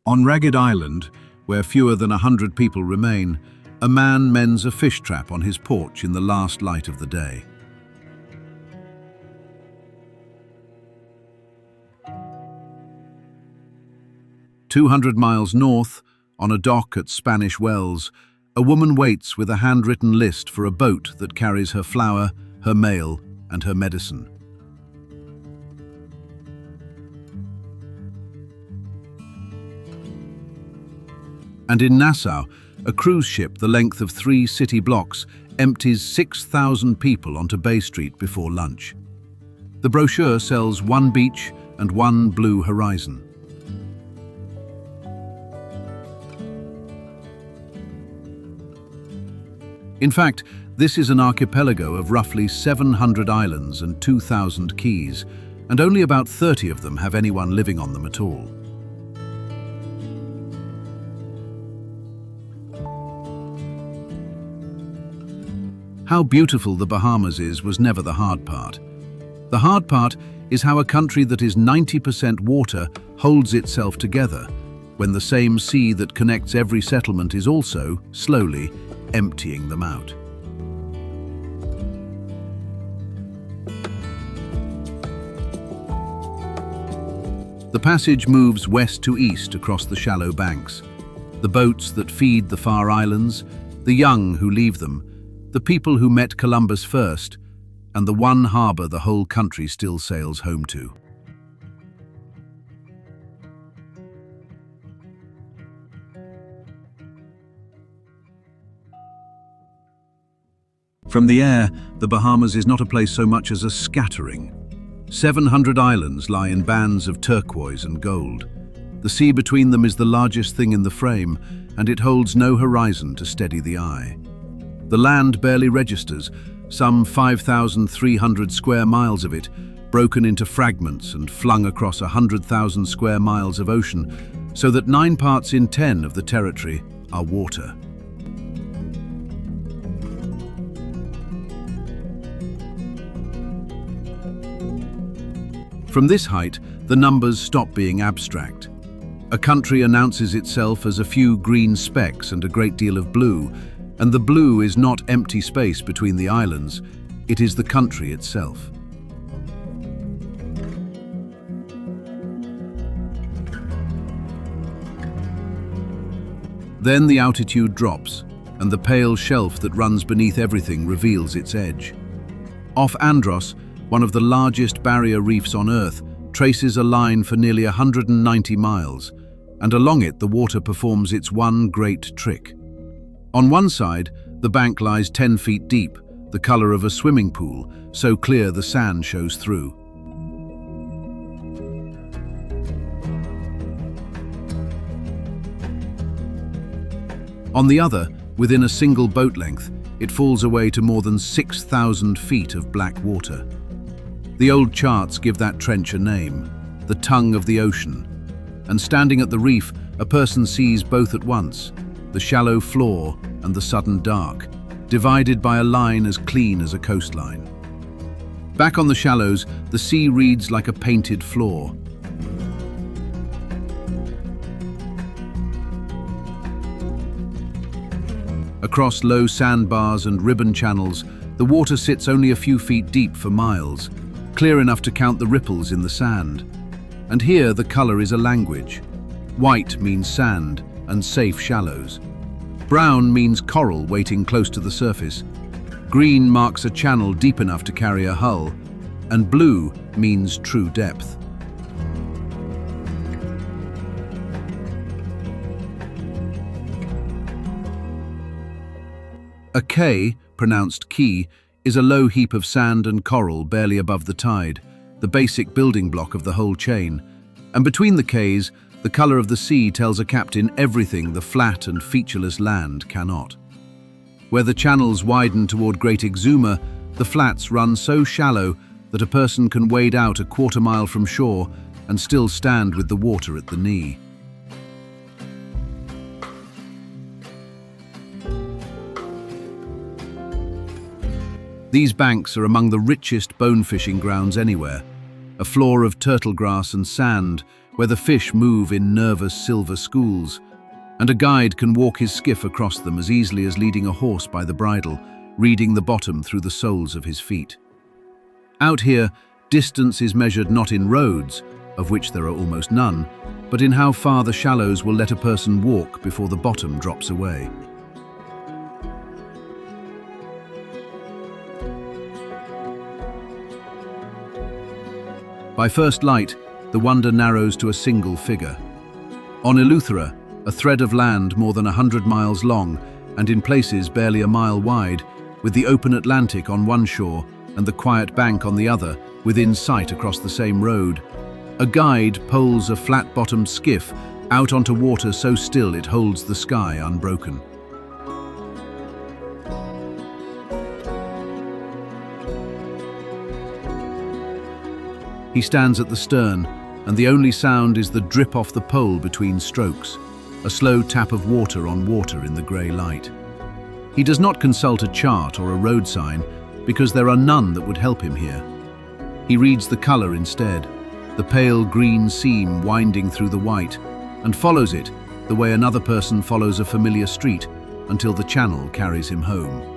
On Ragged Island, where fewer than 100 people remain, a man mends a fish trap on his porch in the last light of the day. "200 miles north, on a dock at Spanish Wells, a woman waits with a handwritten list for a boat that carries her flour, her mail, and her medicine. And in Nassau, a cruise ship the length of 3 city blocks empties 6,000 people onto Bay Street before lunch. The brochure sells one beach and one blue horizon. In fact, this is an archipelago of roughly 700 islands and 2,000 keys, and only about 30 of them have anyone living on them at all. How beautiful the Bahamas is was never the hard part. The hard part is how a country that is 90% water holds itself together, when the same sea that connects every settlement is also, slowly, emptying them out. The passage moves west to east across the shallow banks. The boats that feed the far islands, the young who leave them, the people who met Columbus first, and the one harbour the whole country still sails home to. From the air, the Bahamas is not a place so much as a scattering. 700 islands lie in bands of turquoise and gold. The sea between them is the largest thing in the frame, and it holds no horizon to steady the eye. The land barely registers, some 5,300 square miles of it, broken into fragments and flung across 100,000 square miles of ocean, so that 9 parts in 10 of the territory are water. From this height, the numbers stop being abstract. A country announces itself as a few green specks and a great deal of blue, and the blue is not empty space between the islands, it is the country itself. Then the altitude drops, and the pale shelf that runs beneath everything reveals its edge. Off Andros, one of the largest barrier reefs on Earth, traces a line for nearly 190 miles, and along it the water performs its one great trick. On one side, the bank lies 10 feet deep, the color of a swimming pool, so clear the sand shows through. On the other, within a single boat length, it falls away to more than 6,000 feet of black water. The old charts give that trench a name, the tongue of the ocean. And standing at the reef, a person sees both at once, the shallow floor and the sudden dark, divided by a line as clean as a coastline. Back on the shallows, the sea reads like a painted floor. Across low sandbars and ribbon channels, the water sits only a few feet deep for miles, clear enough to count the ripples in the sand. And here the color is a language. White means sand and safe shallows. Brown means coral waiting close to the surface. Green marks a channel deep enough to carry a hull. And blue means true depth. A quay, pronounced quay, is a low heap of sand and coral barely above the tide, the basic building block of the whole chain. And between the quays, the color of the sea tells a captain everything the flat and featureless land cannot. Where the channels widen toward Great Exuma, the flats run so shallow that a person can wade out a quarter-mile from shore and still stand with the water at the knee. These banks are among the richest bone fishing grounds anywhere, a floor of turtle grass and sand where the fish move in nervous silver schools, and a guide can walk his skiff across them as easily as leading a horse by the bridle, reading the bottom through the soles of his feet. Out here, distance is measured not in roads, of which there are almost none, but in how far the shallows will let a person walk before the bottom drops away. By first light, the wonder narrows to a single figure. On Eleuthera, a thread of land more than 100 miles long and in places barely a mile wide, with the open Atlantic on one shore and the quiet bank on the other, within sight across the same road, a guide poles a flat-bottomed skiff out onto water so still it holds the sky unbroken. He stands at the stern, and the only sound is the drip off the pole between strokes, a slow tap of water on water in the grey light. He does not consult a chart or a road sign, because there are none that would help him here. He reads the colour instead, the pale green seam winding through the white, and follows it the way another person follows a familiar street until the channel carries him home.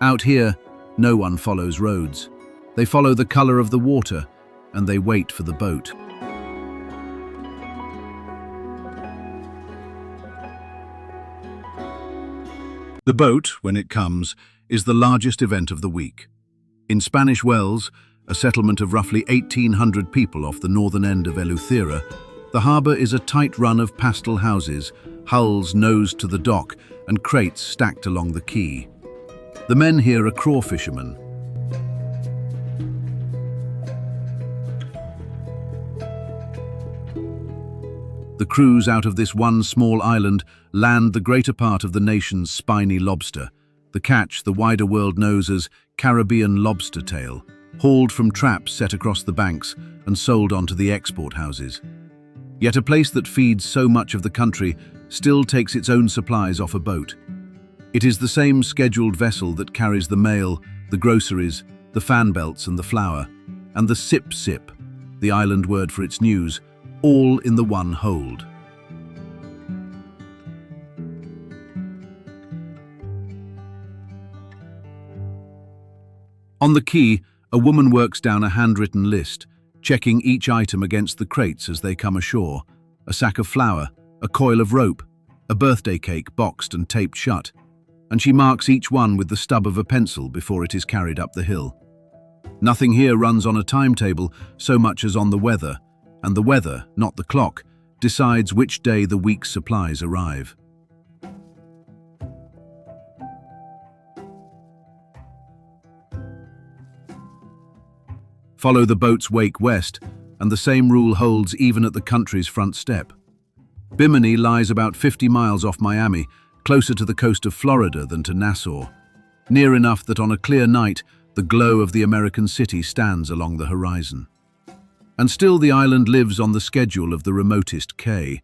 Out here, no one follows roads. They follow the colour of the water, and they wait for the boat. The boat, when it comes, is the largest event of the week. In Spanish Wells, a settlement of roughly 1,800 people off the northern end of Eleuthera, the harbour is a tight run of pastel houses, hulls nosed to the dock, and crates stacked along the quay. The men here are crawfishermen. The crews out of this one small island land the greater part of the nation's spiny lobster, the catch the wider world knows as Caribbean lobster tail, hauled from traps set across the banks and sold onto the export houses. Yet a place that feeds so much of the country still takes its own supplies off a boat. It is the same scheduled vessel that carries the mail, the groceries, the fan belts and the flour, and the sip-sip, the island word for its news, all in the one hold. On the quay, a woman works down a handwritten list, checking each item against the crates as they come ashore: a sack of flour, a coil of rope, a birthday cake boxed and taped shut, and she marks each one with the stub of a pencil before it is carried up the hill. Nothing here runs on a timetable so much as on the weather, and the weather, not the clock, decides which day the week's supplies arrive. Follow the boat's wake west, and the same rule holds even at the country's front step. Bimini lies about 50 miles off Miami, closer to the coast of Florida than to Nassau, near enough that on a clear night the glow of the American city stands along the horizon. And still the island lives on the schedule of the remotest quay.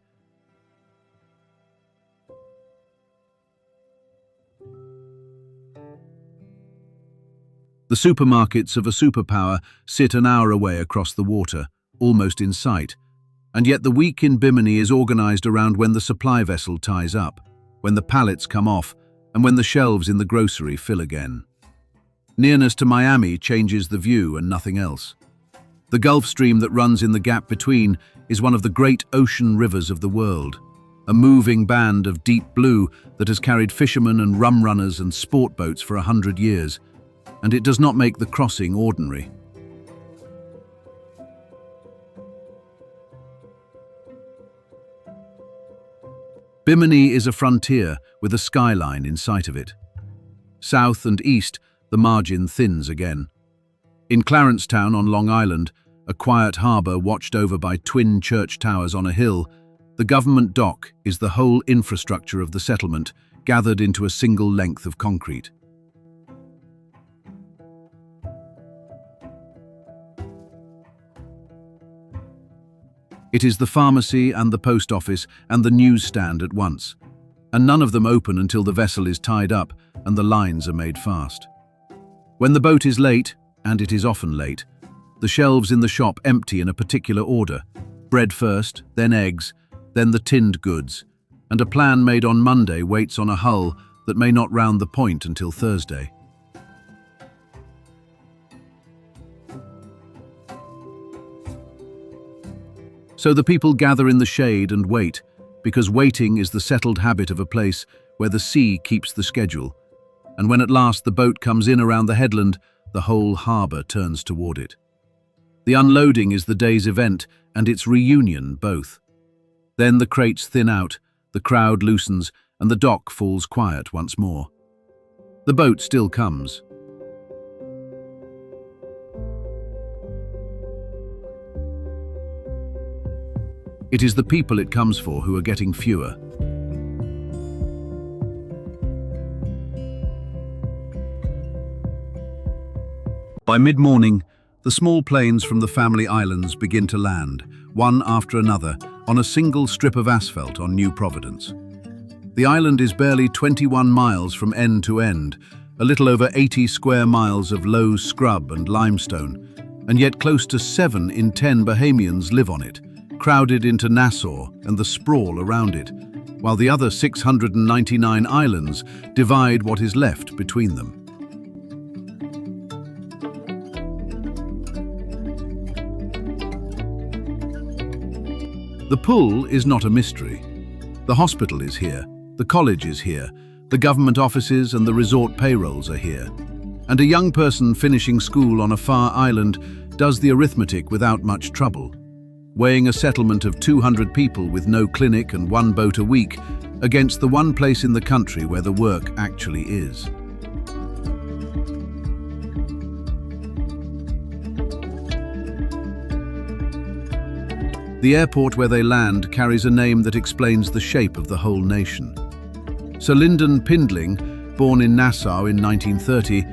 The supermarkets of a superpower sit an hour away across the water, almost in sight, and yet the week in Bimini is organized around when the supply vessel ties up, when the pallets come off, and when the shelves in the grocery fill again. Nearness to Miami changes the view and nothing else. The Gulf Stream that runs in the gap between is one of the great ocean rivers of the world, a moving band of deep blue that has carried fishermen and rum runners and sport boats for 100 years, and it does not make the crossing ordinary. Bimini is a frontier with a skyline in sight of it. South and east, the margin thins again. In Clarencetown on Long Island, a quiet harbour watched over by twin church towers on a hill, the government dock is the whole infrastructure of the settlement gathered into a single length of concrete. It is the pharmacy and the post office and the newsstand at once, and none of them open until the vessel is tied up and the lines are made fast. When the boat is late, and it is often late, the shelves in the shop empty in a particular order: bread first, then eggs, then the tinned goods, and a plan made on Monday waits on a hull that may not round the point until Thursday. So the people gather in the shade and wait, because waiting is the settled habit of a place where the sea keeps the schedule, and when at last the boat comes in around the headland, the whole harbour turns toward it. The unloading is the day's event, and its reunion both. Then the crates thin out, the crowd loosens, and the dock falls quiet once more. The boat still comes. It is the people it comes for who are getting fewer. By mid-morning, the small planes from the family islands begin to land, one after another, on a single strip of asphalt on New Providence. The island is barely 21 miles from end to end, a little over 80 square miles of low scrub and limestone, and yet close to 7 in 10 Bahamians live on it, crowded into Nassau and the sprawl around it, while the other 699 islands divide what is left between them. The pull is not a mystery. The hospital is here, the college is here, the government offices and the resort payrolls are here. And a young person finishing school on a far island does the arithmetic without much trouble, weighing a settlement of 200 people with no clinic and 1 boat a week against the one place in the country where the work actually is. The airport where they land carries a name that explains the shape of the whole nation. Sir Lyndon Pindling, born in Nassau in 1930,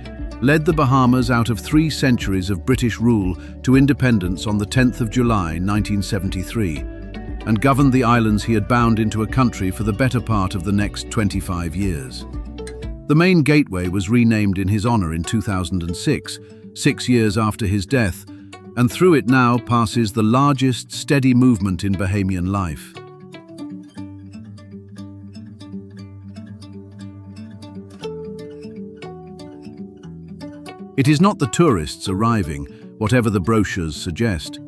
led the Bahamas out of 3 centuries of British rule to independence on the 10th of July 1973, and governed the islands he had bound into a country for the better part of the next 25 years. The main gateway was renamed in his honour in 2006, 6 years after his death, and through it now passes the largest steady movement in Bahamian life. It is not the tourists arriving, whatever the brochures suggest.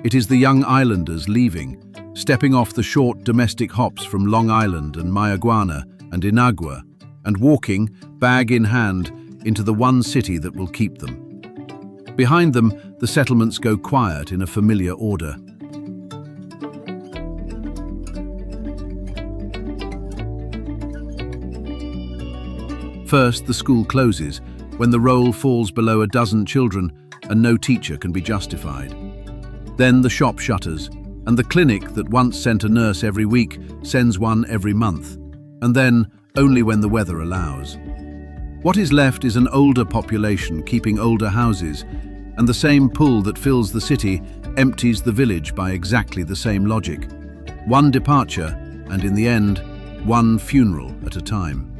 It is the young islanders leaving, stepping off the short domestic hops from Long Island and Mayaguana and Inagua, and walking, bag in hand, into the one city that will keep them. Behind them, the settlements go quiet in a familiar order. First, the school closes, when the roll falls below a dozen children and no teacher can be justified. Then the shop shutters, and the clinic that once sent a nurse every week sends one every month, and then only when the weather allows. What is left is an older population keeping older houses, and the same pull that fills the city empties the village by exactly the same logic. One departure, and in the end, one funeral at a time.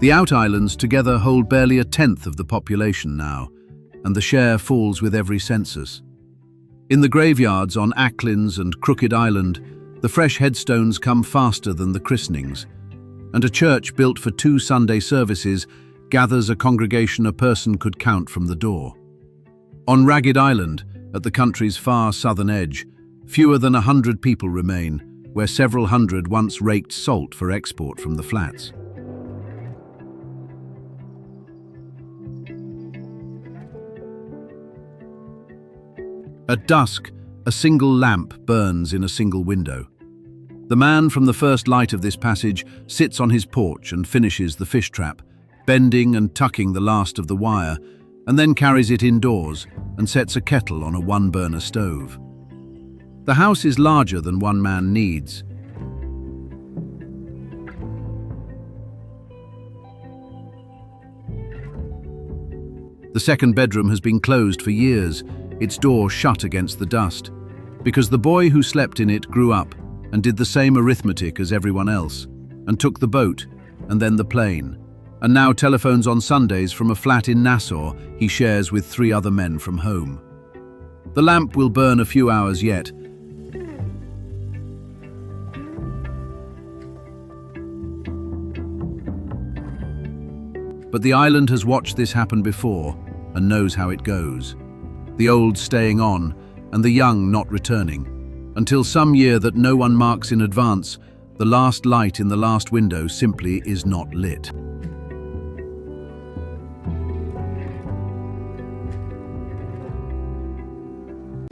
The out islands together hold barely a tenth of the population now, and the share falls with every census. In the graveyards on Acklins and Crooked Island, the fresh headstones come faster than the christenings, and a church built for 2 Sunday services gathers a congregation a person could count from the door. On Ragged Island, at the country's far southern edge, fewer than 100 people remain, where several hundred once raked salt for export from the flats. At dusk, a single lamp burns in a single window. The man from the first light of this passage sits on his porch and finishes the fish trap, bending and tucking the last of the wire, and then carries it indoors and sets a kettle on a 1-burner stove. The house is larger than one man needs. The second bedroom has been closed for years, its door shut against the dust, because the boy who slept in it grew up and did the same arithmetic as everyone else, and took the boat, and then the plane, and now telephones on Sundays from a flat in Nassau he shares with 3 other men from home. The lamp will burn a few hours yet, but the island has watched this happen before and knows how it goes. The old staying on and the young not returning, until some year that no one marks in advance, the last light in the last window simply is not lit.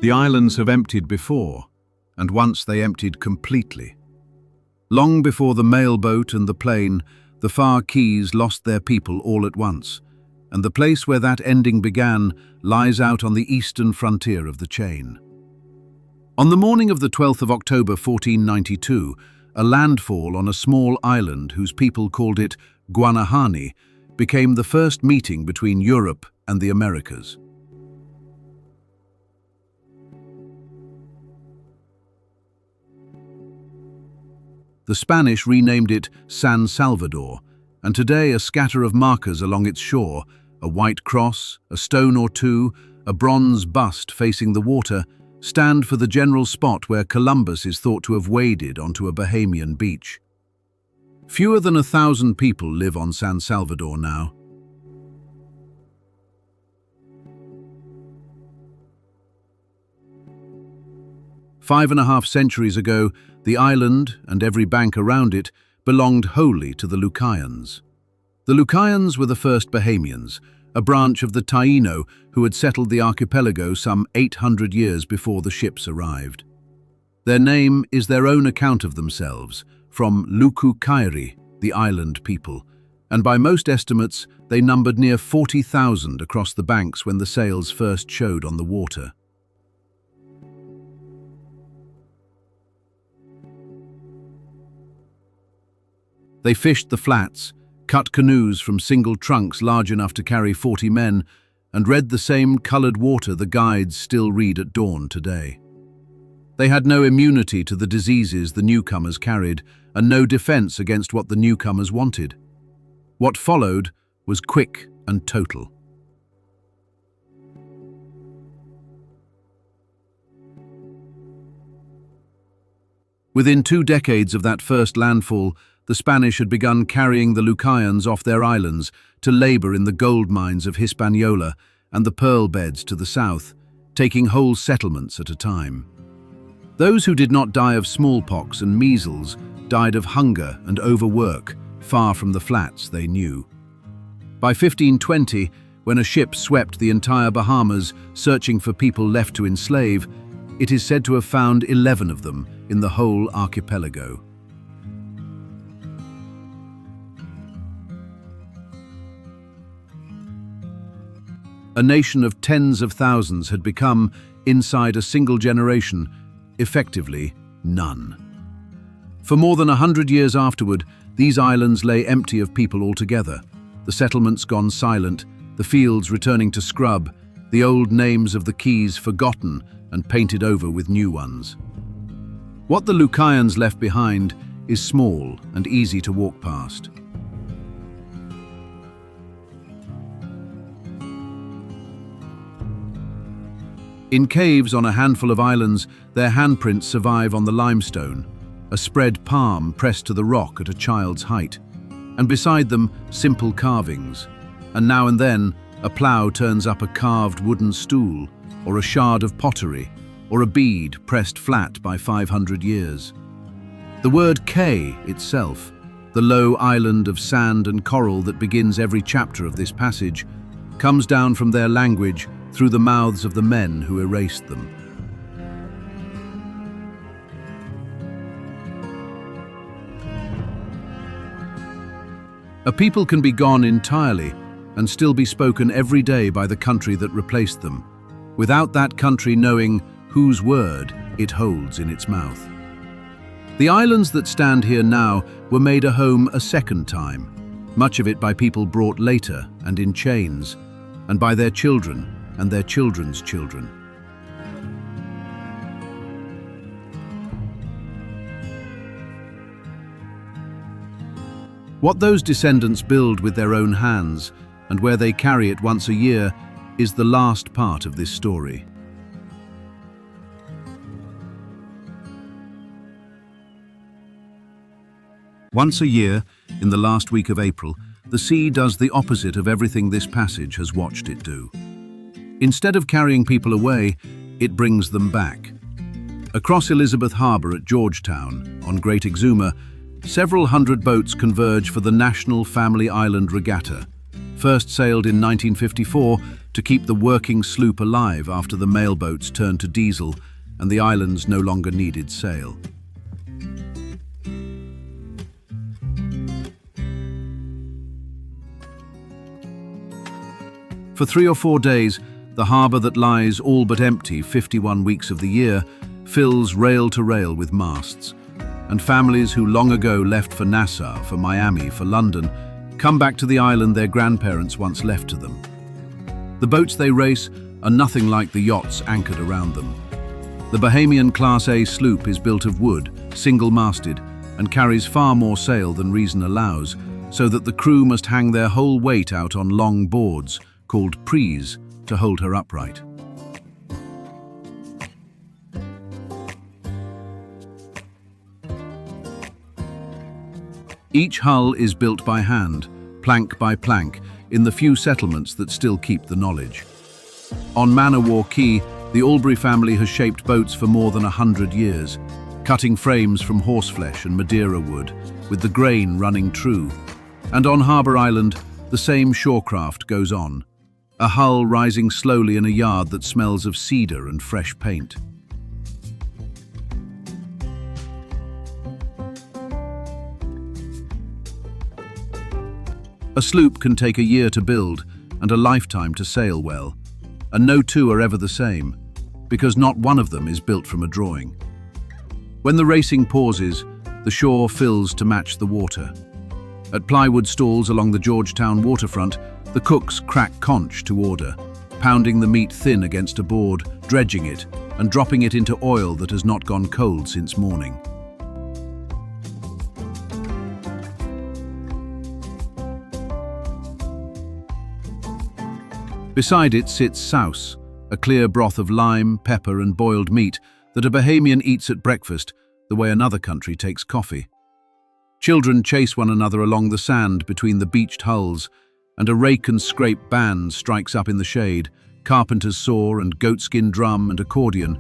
The islands have emptied before, and once they emptied completely. Long before the mailboat and the plane, the far Keys lost their people all at once, and the place where that ending began lies out on the eastern frontier of the chain. On the morning of the 12th of October 1492, a landfall on a small island whose people called it Guanahani became the first meeting between Europe and the Americas. The Spanish renamed it San Salvador, and today a scatter of markers along its shore, a white cross, a stone or two, a bronze bust facing the water, stand for the general spot where Columbus is thought to have waded onto a Bahamian beach. Fewer than 1,000 people live on San Salvador now. Five and a half centuries ago, the island, and every bank around it, belonged wholly to the Lucayans. The Lucayans were the first Bahamians, a branch of the Taino who had settled the archipelago some 800 years before the ships arrived. Their name is their own account of themselves, from Luku Kairi, the island people, and by most estimates they numbered near 40,000 across the banks when the sails first showed on the water. They fished the flats, cut canoes from single trunks large enough to carry 40 men, and read the same coloured water the guides still read at dawn today. They had no immunity to the diseases the newcomers carried, and no defence against what the newcomers wanted. What followed was quick and total. Within 2 decades of that first landfall, the Spanish had begun carrying the Lucayans off their islands to labour in the gold mines of Hispaniola and the pearl beds to the south, taking whole settlements at a time. Those who did not die of smallpox and measles died of hunger and overwork, far from the flats they knew. By 1520, when a ship swept the entire Bahamas searching for people left to enslave, it is said to have found 11 of them in the whole archipelago. A nation of tens of thousands had become, inside a single generation, effectively none. For more than 100 years afterward, these islands lay empty of people altogether, the settlements gone silent, the fields returning to scrub, the old names of the Keys forgotten and painted over with new ones. What the Lucayans left behind is small and easy to walk past. In caves on a handful of islands, their handprints survive on the limestone, a spread palm pressed to the rock at a child's height, and beside them, simple carvings. And now and then, a plough turns up a carved wooden stool, or a shard of pottery, or a bead pressed flat by 500 years. The word Cay itself, the low island of sand and coral that begins every chapter of this passage, comes down from their language through the mouths of the men who erased them. A people can be gone entirely and still be spoken every day by the country that replaced them, without that country knowing whose word it holds in its mouth. The islands that stand here now were made a home a second time, much of it by people brought later and in chains, and by their children and their children's children. What those descendants build with their own hands, and where they carry it once a year, is the last part of this story. Once a year, in the last week of April, the sea does the opposite of everything this passage has watched it do. Instead of carrying people away, it brings them back. Across Elizabeth Harbour at Georgetown, on Great Exuma, several hundred boats converge for the National Family Island Regatta, first sailed in 1954 to keep the working sloop alive after the mailboats turned to diesel and the islands no longer needed sail. For 3 or 4 days, the harbour that lies all but empty 51 weeks of the year fills rail to rail with masts, and families who long ago left for Nassau, for Miami, for London, come back to the island their grandparents once left to them. The boats they race are nothing like the yachts anchored around them. The Bahamian Class A sloop is built of wood, single-masted, and carries far more sail than reason allows, so that the crew must hang their whole weight out on long boards, called prees, to hold her upright. Each hull is built by hand, plank by plank, in the few settlements that still keep the knowledge. On Man O' War Quay, the Albury family has shaped boats for more than 100 years, cutting frames from horseflesh and Madeira wood, with the grain running true. And on Harbour Island, the same shorecraft goes on, a hull rising slowly in a yard that smells of cedar and fresh paint. A sloop can take a year to build and a lifetime to sail well, and no two are ever the same, because not one of them is built from a drawing. When the racing pauses, the shore fills to match the water. At plywood stalls along the Georgetown waterfront, the cooks crack conch to order, pounding the meat thin against a board, dredging it, and dropping it into oil that has not gone cold since morning. Beside it sits souse, a clear broth of lime, pepper, and boiled meat that a Bahamian eats at breakfast the way another country takes coffee. Children chase one another along the sand between the beached hulls, and a rake and scrape band strikes up in the shade, carpenter's saw and goatskin drum and accordion,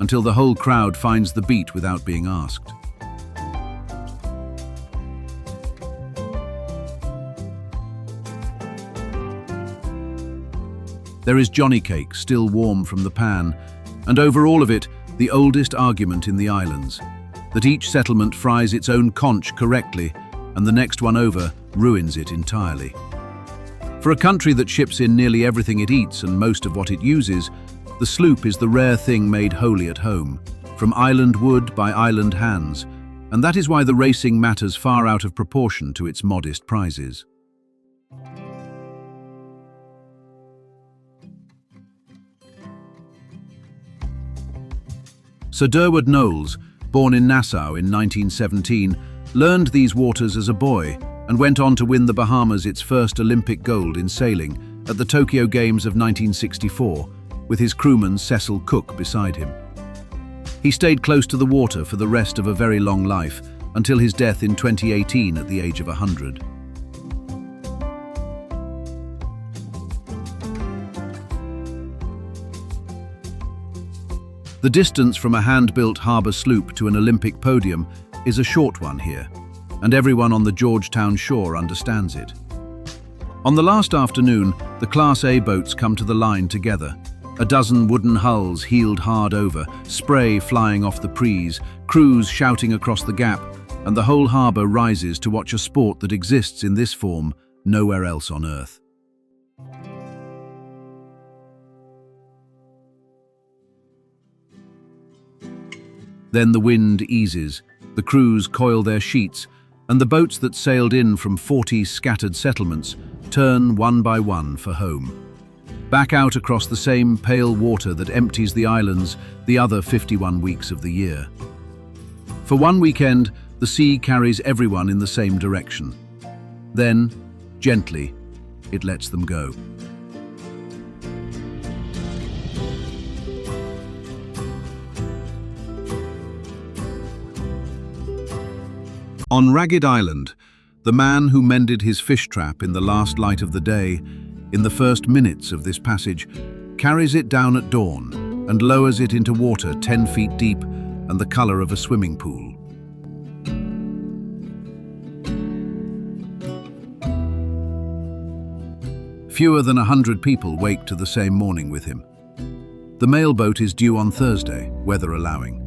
until the whole crowd finds the beat without being asked. There is Johnny cake still warm from the pan, and over all of it, the oldest argument in the islands, that each settlement fries its own conch correctly, and the next one over ruins it entirely. For a country that ships in nearly everything it eats and most of what it uses, the sloop is the rare thing made wholly at home, from island wood by island hands, and that is why the racing matters far out of proportion to its modest prizes. Sir Durward Knowles, born in Nassau in 1917, learned these waters as a boy and went on to win the Bahamas its first Olympic gold in sailing at the Tokyo Games of 1964, with his crewman Cecil Cook beside him. He stayed close to the water for the rest of a very long life, until his death in 2018 at the age of 100. The distance from a hand-built harbour sloop to an Olympic podium is a short one here, and everyone on the Georgetown shore understands it. On the last afternoon, the Class A boats come to the line together. A dozen wooden hulls heeled hard over, spray flying off the prees, crews shouting across the gap, and the whole harbour rises to watch a sport that exists in this form nowhere else on Earth. Then the wind eases, the crews coil their sheets, and the boats that sailed in from 40 scattered settlements turn one by one for home. Back out across the same pale water that empties the islands the other 51 weeks of the year. For one weekend, the sea carries everyone in the same direction. Then, gently, it lets them go. On Ragged Island, the man who mended his fish trap in the last light of the day, in the first minutes of this passage, carries it down at dawn and lowers it into water 10 feet deep and the color of a swimming pool. Fewer than 100 people wake to the same morning with him. The mailboat is due on Thursday, weather allowing.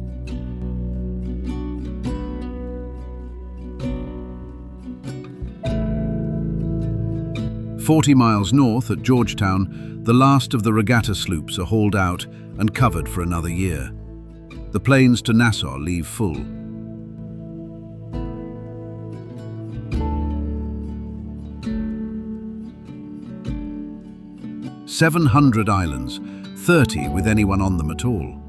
40 miles north at Georgetown, the last of the regatta sloops are hauled out and covered for another year. The planes to Nassau leave full. "700 islands, 30 with anyone on them at all.